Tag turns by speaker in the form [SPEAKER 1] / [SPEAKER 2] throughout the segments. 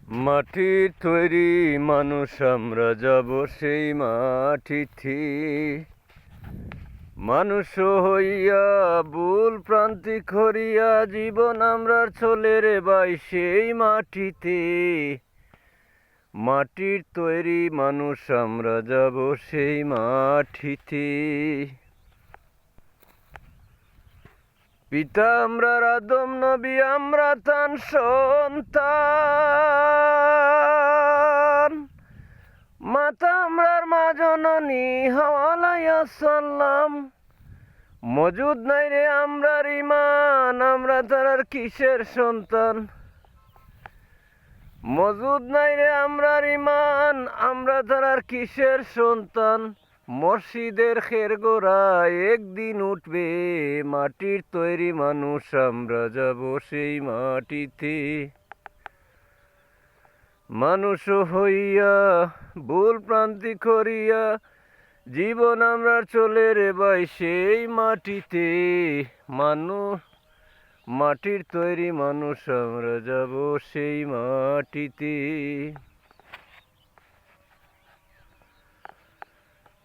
[SPEAKER 1] মাটির তৈরি মানুষ আমরা যাব সেই মাটিতে। মানুষ হইয়া ভুল প্রান্তিক হরিয়া জীবন আমরা চলে রে ভাই সেই মাটিতে। মাটির তৈরি মানুষ আমরা যাব সেই মাটিতে। পিতা আমরা আদম নবী আমরা তার সন্তান। মাতা আমরার মা জননী হাওয়া আলাইহিস সালাম। মজুদ নাই রে আমরার ইমান, আমরা তার কিসের সন্তান? মজুদ নাই রে আমরার ইমান, আমরা তার কিসের সন্তান? মসজিদের খের গোড়ায় একদিন উঠবে, মাটির তৈরি মানুষ আমরা যাব সেই মাটিতে। মানুষ হইয়া ভুল প্রান্তিক করিয়া জীবন আমরা চলে রে ভাই সেই মাটিতে। মাটির তৈরি মানুষ আমরা যাব সেই মাটিতে।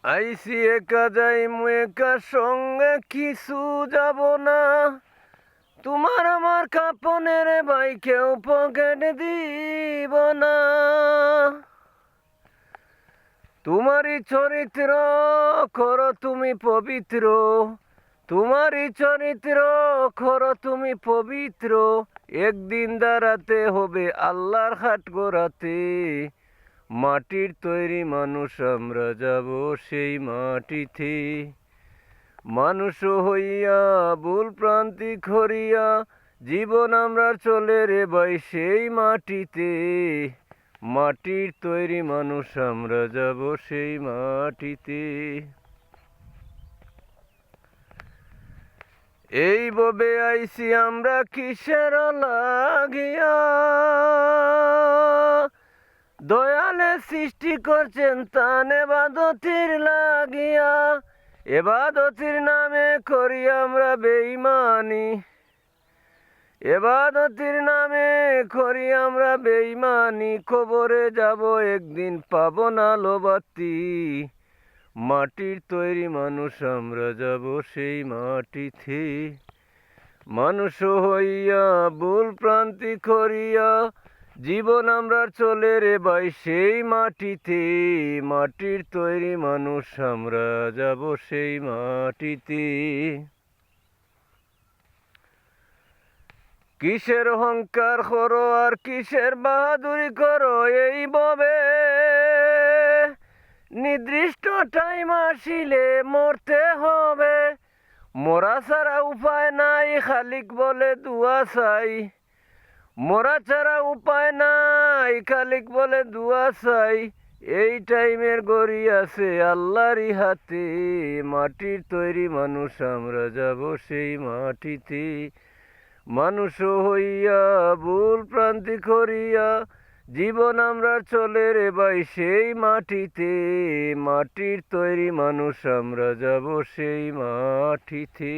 [SPEAKER 1] আইসি একা যাইমু একা, সঙ্গে কিছু যাব না। তোমার আমার কাপনের ভাই কেউ পকেট দিব না। তোমারই চরিত্র করো তুমি পবিত্র, তোমারই চরিত্র করো তুমি পবিত্র। একদিন দাঁড়াতে হবে আল্লাহর হাট গোড়াতে। মাটির তৈরি মানুষ আমরা যাব সেই মাটিতে। মানুষ হইয়া ভুল প্রান্তিক হরিয়া জীবন আমরা চলে রে ভাই সেই মাটিতে। মাটির তৈরি মানুষ আমরা যাব সেই মাটিতে। এই ববে আইছি আমরা কিসের লাগিয়া, দয়ালে সৃষ্টি করছেন তান এবাদতির লাগিয়া। এবাদতির নামে করি আমরা বেঈমানি, এবাদতির নামে করি আমরা বেঈমানি। কবরে যাব একদিন পাব না লোবাতি। মাটির তৈরি মানুষ আমরা যাব সেই মাটিতে। মানুষ হইয়া ভুল প্রান্তিক করিয়া জীবন আমরা চলে রে ভাই সেই মাটিতে। মাটির তৈরি মানুষ আমরা যাব সেই মাটিতে। কিসের অহংকার করো আর কিসের বাহাদুরি করো, এই ববে নির্দিষ্ট টাইম আসিলে মরতে হবে। মরা ছাড়া উপায় নাই, খালিক বলে দুয়া চাই। মরা ছাড়া উপায় নাই, খালিক বলে দুয়া চাই। এই টাইমের গড়ি আছে আল্লাহরই হাতে। মাটির তৈরি মানুষ আমরা যাব সেই মাটিতে। মানুষ হইয়া ভুল প্রান্তিক করিয়া জীবন আমরা চলে রে ভাই সেই মাটিতে। মাটির তৈরি মানুষ আমরা যাব সেই মাটিতে।